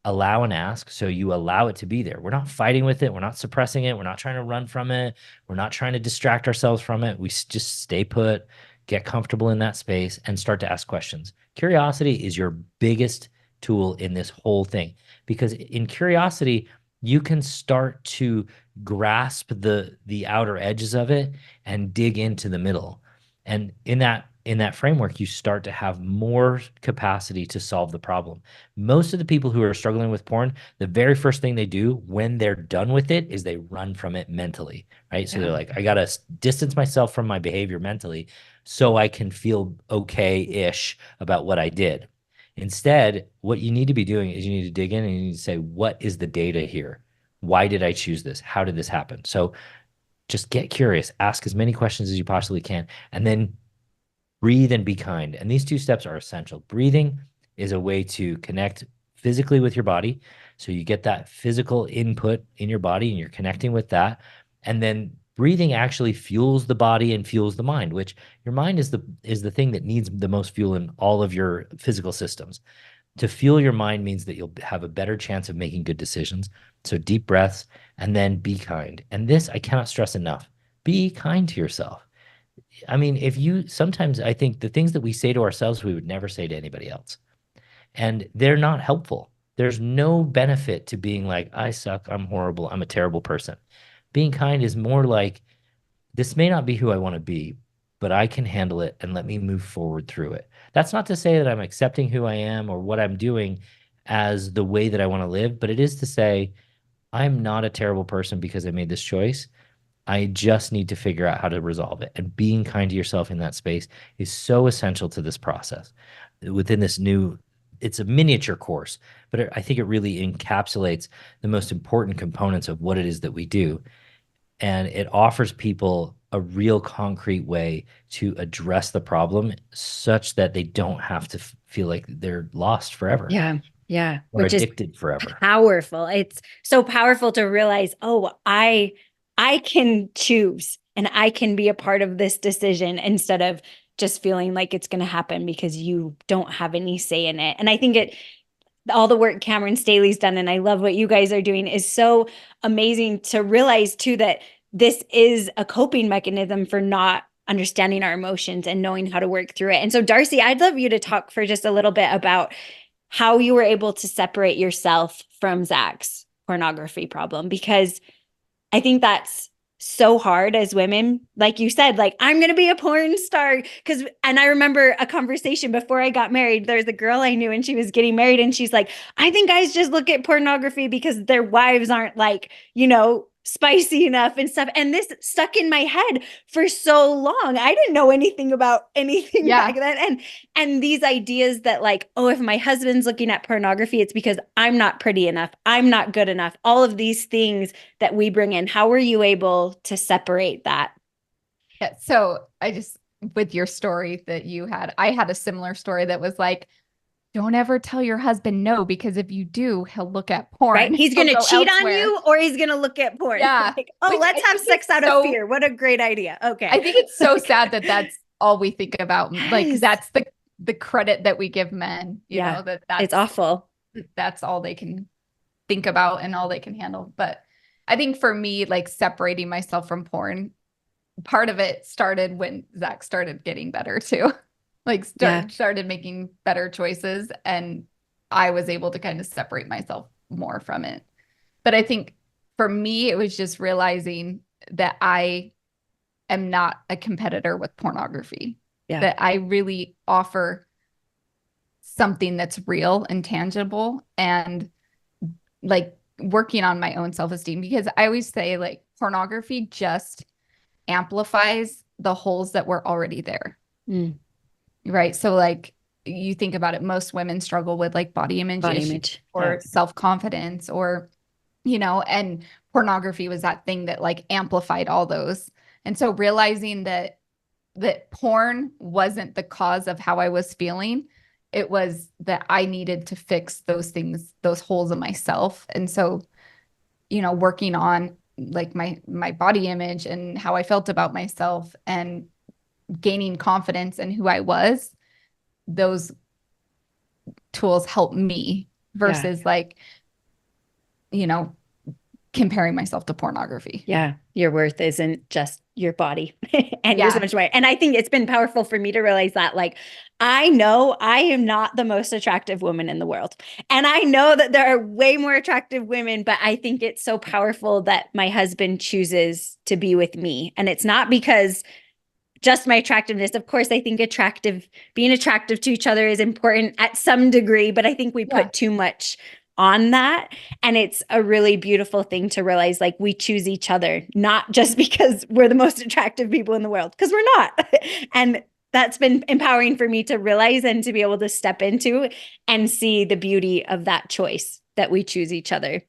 Allow and ask. So you allow it to be there. We're not fighting with it. We're not suppressing it. We're not trying to run from it. We're not trying to distract ourselves from it. We just stay put, get comfortable in that space, and start to ask questions. Curiosity is your biggest tool in this whole thing, because in curiosity, you can start to grasp the outer edges of it and dig into the middle. And in that in that framework, you start to have more capacity to solve the problem. Most of the people who are struggling with porn, the very first thing they do when they're done with it is they run from it mentally, right? So they're like, I got to distance myself from my behavior mentally so I can feel okay-ish about what I did. Instead, what you need to be doing is you need to dig in and you need to say, what is the data here? Why did I choose this? How did this happen? So just get curious, ask as many questions as you possibly can, and then breathe and be kind. And these two steps are essential. Breathing is a way to connect physically with your body. So you get that physical input in your body and you're connecting with that. And then breathing actually fuels the body and fuels the mind, which your mind is the thing that needs the most fuel in all of your physical systems. To fuel your mind means that you'll have a better chance of making good decisions. So deep breaths and then be kind. And this I cannot stress enough. Be kind to yourself. I mean, sometimes I think the things that we say to ourselves, we would never say to anybody else. And they're not helpful. There's no benefit to being like, I suck, I'm horrible, I'm a terrible person. Being kind is more like, this may not be who I want to be, but I can handle it and let me move forward through it. That's not to say that I'm accepting who I am or what I'm doing as the way that I want to live, but it is to say, I'm not a terrible person because I made this choice. I just need to figure out how to resolve it. And being kind to yourself in that space is so essential to this process. Within this it's a miniature course, but I think it really encapsulates the most important components of what it is that we do. And it offers people a real concrete way to address the problem such that they don't have to feel like they're lost forever. Yeah. Yeah. Or Which addicted is forever. powerful. It's so powerful to realize, oh, I can choose and I can be a part of this decision instead of just feeling like it's going to happen because you don't have any say in it. And I think all the work Cameron Staley's done, and I love what you guys are doing, is so amazing to realize too that this is a coping mechanism for not understanding our emotions and knowing how to work through it. And so, Darcy, I'd love you to talk for just a little bit about how you were able to separate yourself from Zach's pornography problem, because I think that's so hard as women. Like you said, like, I'm going to be a porn star. And I remember a conversation before I got married. There's a girl I knew and she was getting married and she's like, I think guys just look at pornography because their wives aren't like, spicy enough and stuff. And this stuck in my head for so long. I didn't know anything about anything back then. And these ideas that like, oh, if my husband's looking at pornography, it's because I'm not pretty enough. I'm not good enough. All of these things that we bring in. How were you able to separate that? Yeah. So with your story that you had, I had a similar story that was like, don't ever tell your husband no, because if you do, he'll look at porn. Right? He's going to cheat on you or he's going to look at porn. Yeah. Like, oh, let's have sex out of fear. What a great idea. Okay. I think it's so sad that that's all we think about. Yes. Like that's the credit that we give men, you know, that's it's awful. That's all they can think about and all they can handle. But I think for me, like separating myself from porn, part of it started when Zach started getting better too. Like started making better choices, and I was able to kind of separate myself more from it. But I think for me, it was just realizing that I am not a competitor with pornography, that I really offer something that's real and tangible, and like working on my own self-esteem, because I always say like pornography just amplifies the holes that were already there. Right. So like you think about it, most women struggle with like body image or self-confidence or, and pornography was that thing that like amplified all those. And so realizing that porn wasn't the cause of how I was feeling, it was that I needed to fix those things, those holes in myself. And so, working on like my body image and how I felt about myself and gaining confidence in who I was, those tools help me versus like, comparing myself to pornography. Yeah. Your worth isn't just your body and you're so much more. And I think it's been powerful for me to realize that, like, I know I am not the most attractive woman in the world. And I know that there are way more attractive women, but I think it's so powerful that my husband chooses to be with me. And it's not because just my attractiveness. Of course, I think being attractive to each other is important at some degree, but I think we put too much on that. And it's a really beautiful thing to realize, like, we choose each other, not just because we're the most attractive people in the world, because we're not. And that's been empowering for me to realize and to be able to step into and see the beauty of that choice, that we choose each other.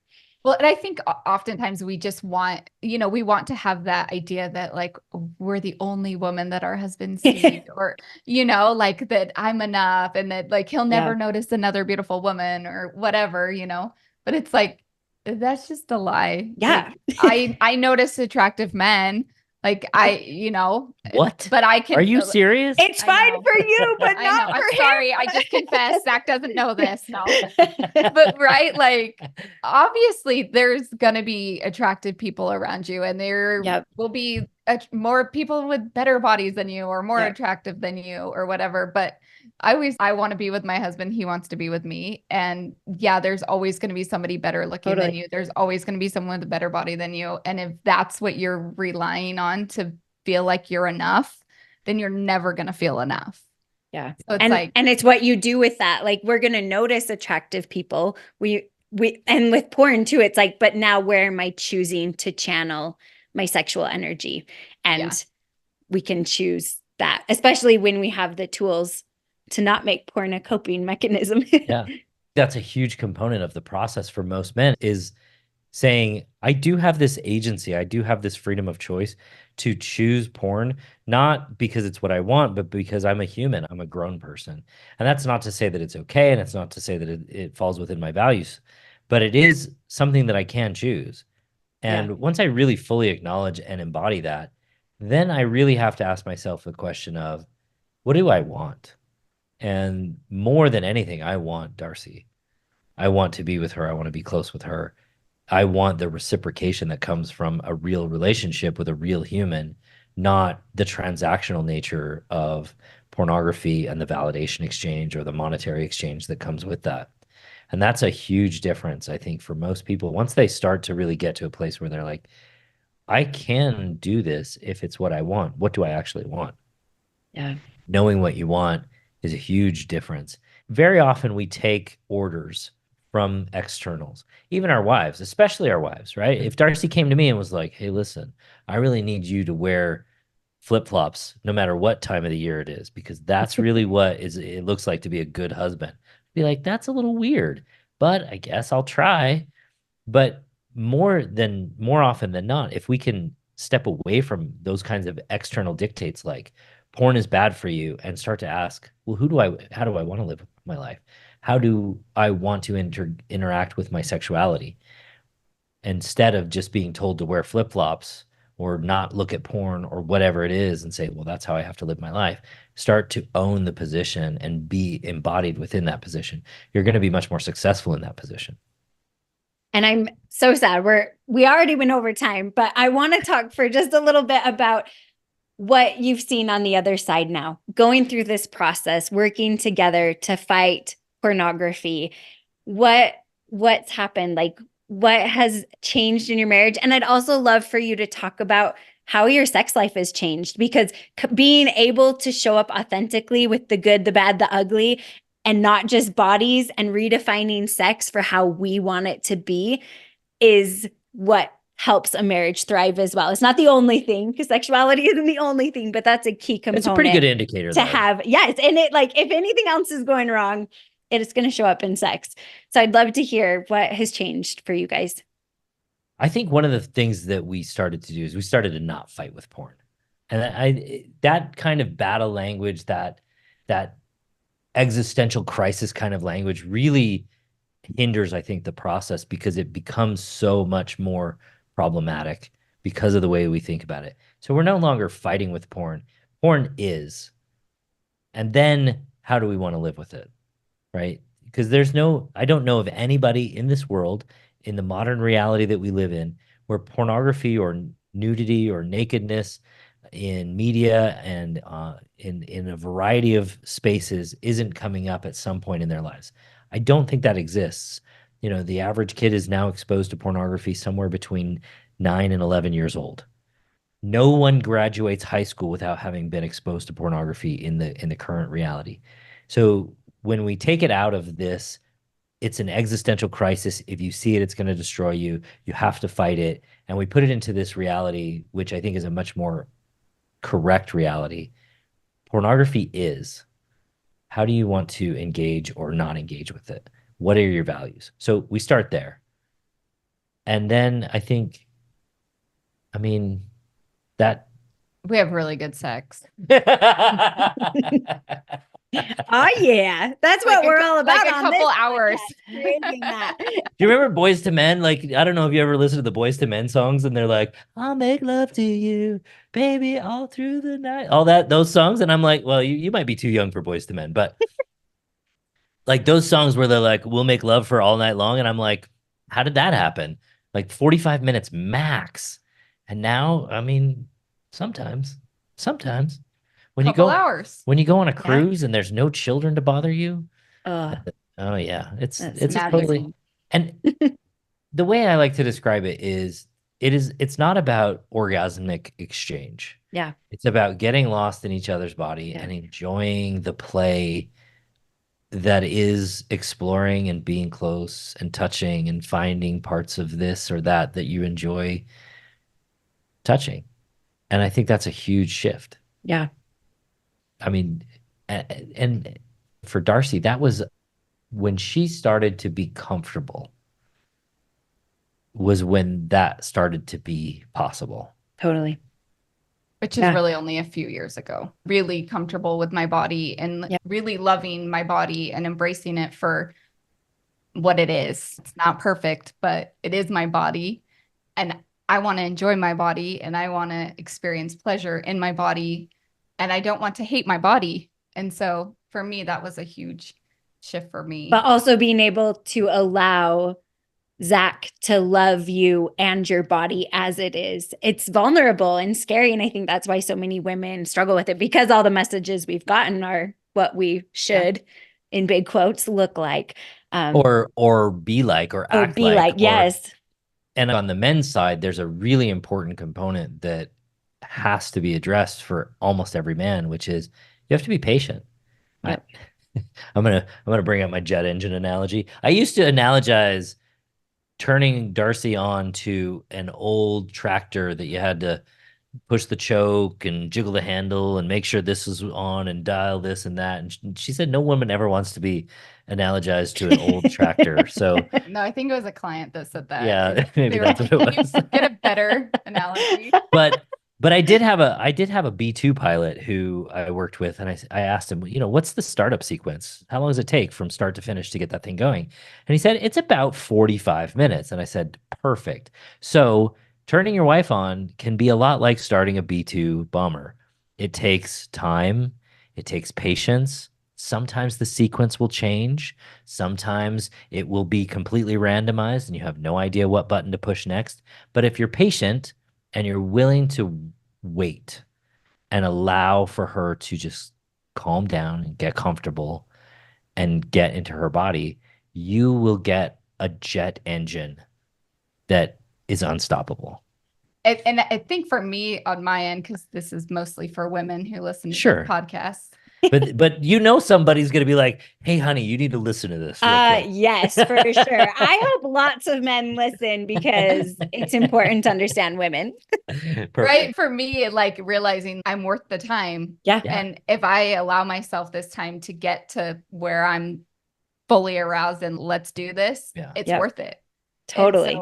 Well, and I think oftentimes we just want, we want to have that idea that like we're the only woman that our husbands see, or, like that I'm enough and that like he'll never notice another beautiful woman or whatever, but it's like, that's just a lie. Yeah. Like, I notice attractive men. Like what? But I can. Are you serious? It's fine for you, but not for him. Sorry, I just confessed. Zach doesn't know this. No, but right, like obviously, there's gonna be attractive people around you, and there will be more people with better bodies than you, or more attractive than you, or whatever. But I want to be with my husband. He wants to be with me. And there's always going to be somebody better looking than you. There's always going to be someone with a better body than you. And if that's what you're relying on to feel like you're enough, then you're never going to feel enough. Yeah. So it's and it's what you do with that. Like, we're going to notice attractive people. And with porn too, it's like, but now where am I choosing to channel my sexual energy? And we can choose that, especially when we have the tools to not make porn a coping mechanism. That's a huge component of the process for most men, is saying, I do have this agency, I do have this freedom of choice to choose porn, not because it's what I want, but because I'm a human, I'm a grown person. And that's not to say that it's okay, and it's not to say that it falls within my values, but it is something that I can choose. And once I really fully acknowledge and embody that, then I really have to ask myself the question of, what do I want? And more than anything, I want Darcy. I want to be with her. I want to be close with her. I want the reciprocation that comes from a real relationship with a real human, not the transactional nature of pornography and the validation exchange or the monetary exchange that comes with that. And that's a huge difference, I think, for most people. Once they start to really get to a place where they're like, I can do this if it's what I want. What do I actually want? Yeah. Knowing what you want is a huge difference. Very often we take orders from externals, even our wives, especially our wives, right? If Darcy came to me and was like, hey, listen, I really need you to wear flip-flops no matter what time of the year it is, because that's really what it looks like to be a good husband. I'd be like, that's a little weird, but I guess I'll try. But more often than not, if we can step away from those kinds of external dictates, like porn is bad for you, and start to ask, well, how do I want to live my life? How do I want to interact with my sexuality? Instead of just being told to wear flip-flops or not look at porn or whatever it is and say, well, that's how I have to live my life. Start to own the position and be embodied within that position. You're going to be much more successful in that position. And I'm so sad. We already went over time, but I want to talk for just a little bit about what you've seen on the other side now, going through this process, working together to fight pornography. What's happened? Like, what has changed in your marriage? And I'd also love for you to talk about how your sex life has changed, because being able to show up authentically with the good, the bad, the ugly, and not just bodies, and redefining sex for how we want it to be, is what helps a marriage thrive as well. It's not the only thing, because sexuality isn't the only thing, but that's a key component. It's a pretty good indicator to have. Yes. And it, like, if anything else is going wrong, it is going to show up in sex. So I'd love to hear what has changed for you guys. I think one of the things that we started to do is we started to not fight with porn. And that kind of battle language, that existential crisis kind of language really hinders, I think, the process, because it becomes so much more problematic because of the way we think about it. So we're no longer fighting with porn. Porn is. And then how do we want to live with it? Right? Because I don't know of anybody in this world, in the modern reality that we live in, where pornography or nudity or nakedness in media and in a variety of spaces isn't coming up at some point in their lives. I don't think that exists. The average kid is now exposed to pornography somewhere between 9 and 11 years old. No one graduates high school without having been exposed to pornography in the current reality. So when we take it out of this, it's an existential crisis. If you see it, it's going to destroy you. You have to fight it. And we put it into this reality, which I think is a much more correct reality. Pornography is. How do you want to engage or not engage with it? What are your values? So we start there. And then I think, I mean, that. We have really good sex. Oh yeah, that's what we're all about. Like a couple hours. Creating that. Do you remember Boys to Men? Like, I don't know if you ever listened to the Boys to Men songs, and they're like, "I'll make love to you, baby, all through the night." All those songs, and I'm like, well, you might be too young for Boys to Men, but like those songs where they're like, "We'll make love for all night long," and I'm like, how did that happen? Like 45 minutes max, and now, I mean, sometimes Couple hours. when you go on a cruise and there's no children to bother you. Oh yeah, it's totally. And the way I like to describe it is it's not about orgasmic exchange. Yeah. It's about getting lost in each other's body and enjoying the play that is exploring and being close and touching and finding parts of this or that you enjoy touching. And I think that's a huge shift. Yeah. I mean, and for Darcy, that was when she started to be comfortable, was when that started to be possible. Totally. Which is really only a few years ago. Really comfortable with my body and really loving my body and embracing it for what it is. It's not perfect, but it is my body. And I want to enjoy my body and I want to experience pleasure in my body. And I don't want to hate my body. And so for me, that was a huge shift for me. But also being able to allow Zach to love you and your body as it is. It's vulnerable and scary. And I think that's why so many women struggle with it, because all the messages we've gotten are what we should, in big quotes, look like. Or be like, or act be like. Yes. And on the men's side, there's a really important component that has to be addressed for almost every man, which is you have to be patient. Yep. I'm gonna bring up my jet engine analogy. I used to analogize turning Darcy on to an old tractor that you had to push the choke and jiggle the handle and make sure this was on and dial this and that. And she said no woman ever wants to be analogized to an old tractor. So no, I think it was a client that said that. Yeah, maybe that's what it was. Get a better analogy. But I did have a B2 pilot who I worked with, and I asked him, what's the startup sequence? How long does it take from start to finish to get that thing going? And he said, it's about 45 minutes. And I said, perfect. So turning your wife on can be a lot like starting a B2 bomber. It takes time. It takes patience. Sometimes the sequence will change. Sometimes it will be completely randomized and you have no idea what button to push next. But if you're patient and you're willing to wait and allow for her to just calm down and get comfortable and get into her body, you will get a jet engine that is unstoppable. And I think for me on my end, because this is mostly for women who listen to the podcast. But somebody's going to be like, hey, honey, you need to listen to this. Yes, for sure. I hope lots of men listen because it's important to understand women. Right. For me, like realizing I'm worth the time. Yeah. And if I allow myself this time to get to where I'm fully aroused and let's do this, it's worth it. Totally.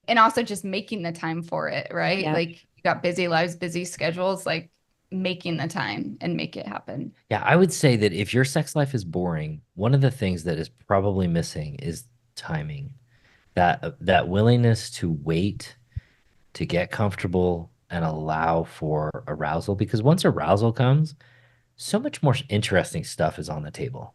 And also just making the time for it, right? Yeah. Like you got busy lives, busy schedules, like making the time and make it happen. Yeah, I would say that if your sex life is boring, one of the things that is probably missing is timing. That willingness to wait, to get comfortable and allow for arousal, because once arousal comes, so much more interesting stuff is on the table.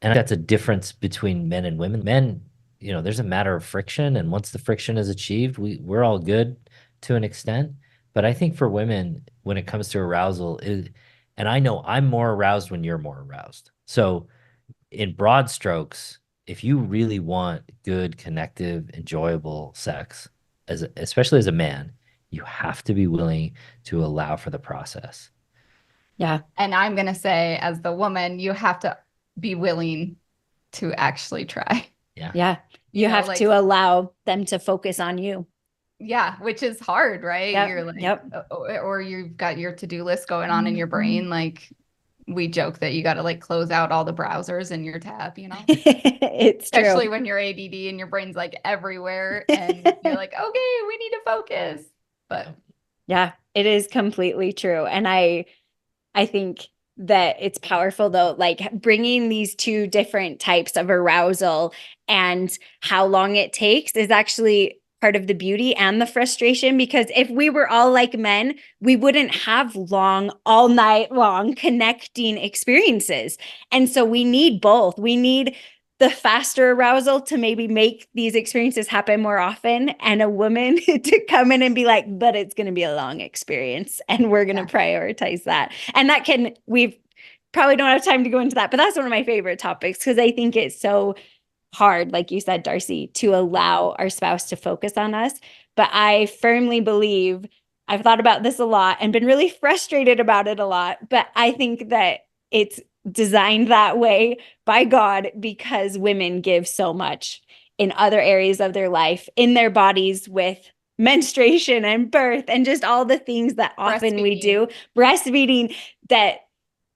And that's a difference between men and women. Men, there's a matter of friction, and once the friction is achieved, we're all good to an extent. But I think for women, when it comes to arousal, and I know I'm more aroused when you're more aroused. So in broad strokes, if you really want good, connective, enjoyable sex, especially as a man, You have to be willing to allow for the process. Yeah. And I'm going to say, as the woman, you have to be willing to actually try. Yeah. Yeah. You know, have like, to allow them to focus on you. Yeah, which is hard, right? Yep. You're like, Yep. or you've got your to-do list going on in your brain. Like, we joke that you got to like close out all the browsers in your tab, you know? It's Especially true. when you're ADD and your brain's like everywhere and you're like, okay, we need to focus. But yeah, it is completely true. And I think that it's powerful though, like bringing these two different types of arousal and how long it takes is actually part of the beauty and the frustration, because if we were all like men, we wouldn't have long, all night long connecting experiences. And so we need both. We need the faster arousal to maybe make these experiences happen more often, and a woman to come in and be like, but it's going to be a long experience and we're going to prioritize that. And that we've probably don't have time to go into that, but that's one of my favorite topics because I think it's so hard, like you said, Darcy, to allow our spouse to focus on us. But I firmly believe, I've thought about this a lot and been really frustrated about it a lot, but I think that it's designed that way by God because women give so much in other areas of their life, in their bodies, with menstruation and birth and just all the things that often we do, breastfeeding, that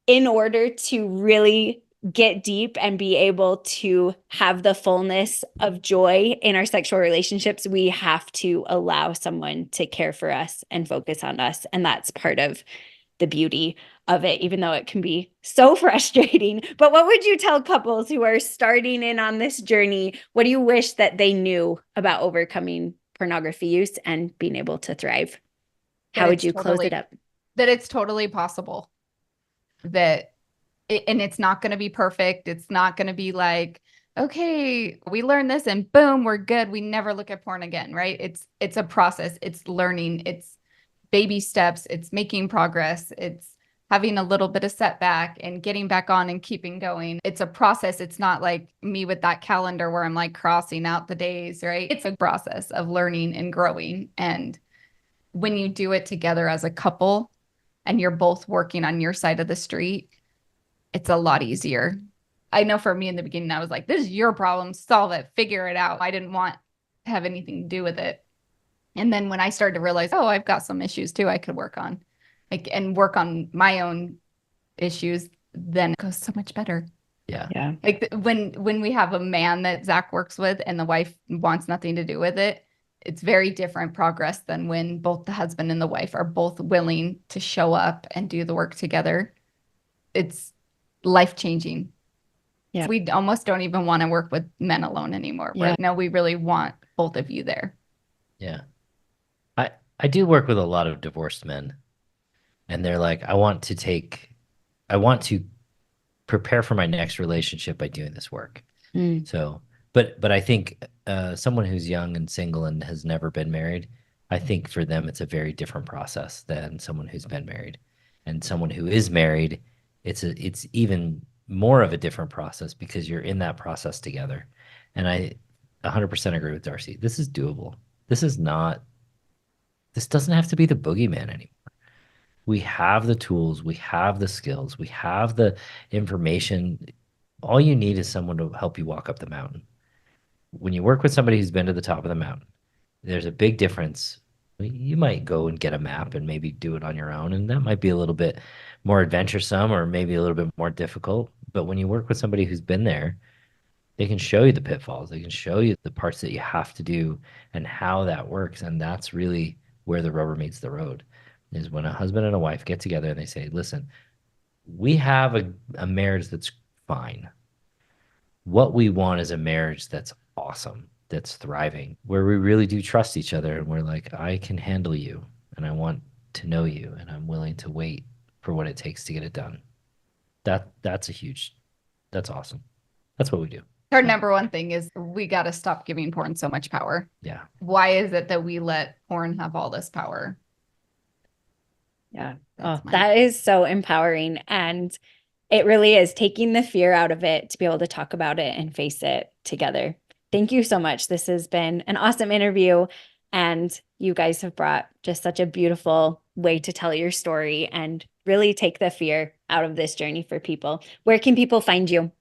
in order to really get deep and be able to have the fullness of joy in our sexual relationships, we have to allow someone to care for us and focus on us. And that's part of the beauty of it, even though it can be so frustrating. But what would you tell couples who are starting in on this journey? What do you wish that they knew about overcoming pornography use and being able to thrive? How would you close it up? That it's totally possible. And it's not going to be perfect. It's not going to be like, okay, we learned this and boom, we're good. We never look at porn again, right? It's a process. It's learning. It's baby steps. It's making progress. It's having a little bit of setback and getting back on and keeping going. It's a process. It's not like me with that calendar where I'm like crossing out the days, right? It's a process of learning and growing. And when you do it together as a couple and you're both working on your side of the street, it's a lot easier. I know for me in the beginning, I was like, this is your problem, solve it, figure it out. I didn't want to have anything to do with it. And then when I started to realize, oh, I've got some issues too, I could work on, like, and work on my own issues, then it goes so much better. Yeah. Yeah. Like when we have a man that Zach works with and the wife wants nothing to do with it, it's very different progress than when both the husband and the wife are both willing to show up and do the work together. It's life-changing. Yeah. We almost don't even want to work with men alone anymore. Yeah. Right now, we really want both of you there. Yeah. I do work with a lot of divorced men, and they're like, I want to prepare for my next relationship by doing this work. So, but I think someone who's young and single and has never been married, I think for them it's a very different process than someone who's been married. And someone who is married, it's even more of a different process because you're in that process together. And I 100% agree with Darcy. This is doable. This doesn't have to be the boogeyman anymore. We have the tools, we have the skills, we have the information. All you need is someone to help you walk up the mountain. When you work with somebody who's been to the top of the mountain, there's a big difference. You might go and get a map and maybe do it on your own, and that might be a little bit more adventuresome or maybe a little bit more difficult. But when you work with somebody who's been there, they can show you the pitfalls. They can show you the parts that you have to do and how that works. And that's really where the rubber meets the road, is when a husband and a wife get together and they say, listen, we have a marriage that's fine. What we want is a marriage that's awesome, that's thriving, where we really do trust each other and we're like, I can handle you and I want to know you and I'm willing to wait for what it takes to get it done. That's awesome. That's what we do. Our number one thing is we got to stop giving porn so much power. Yeah. Why is it that we let porn have all this power? Yeah. That is so empowering. And it really is taking the fear out of it to be able to talk about it and face it together. Thank you so much. This has been an awesome interview. And you guys have brought just such a beautiful way to tell your story and really take the fear out of this journey for people. Where can people find you?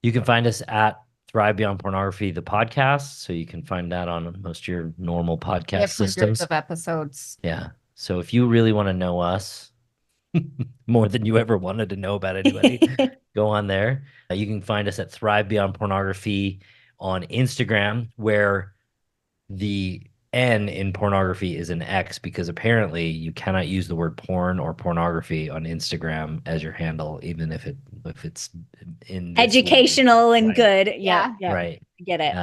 You can find us at Thrive Beyond Pornography, the podcast. So you can find that on most of your normal We have podcast hundreds systems. of episodes. Yeah. So if you really want to know us more than you ever wanted to know about anybody, go on there. You can find us at Thrive Beyond Pornography on Instagram, where the N in pornography is an X, because apparently you cannot use the word porn or pornography on Instagram as your handle, even if it's in educational and right. Good. Yeah. Right. Get it.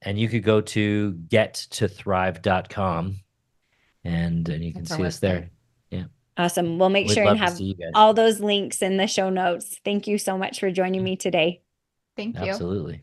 And you could go to gettothrive.com and you can see us there. Yeah. Awesome. We'll make We'd sure love and to have see you guys. all those links in the show notes. Thank you so much for joining me today. Thank you. Absolutely.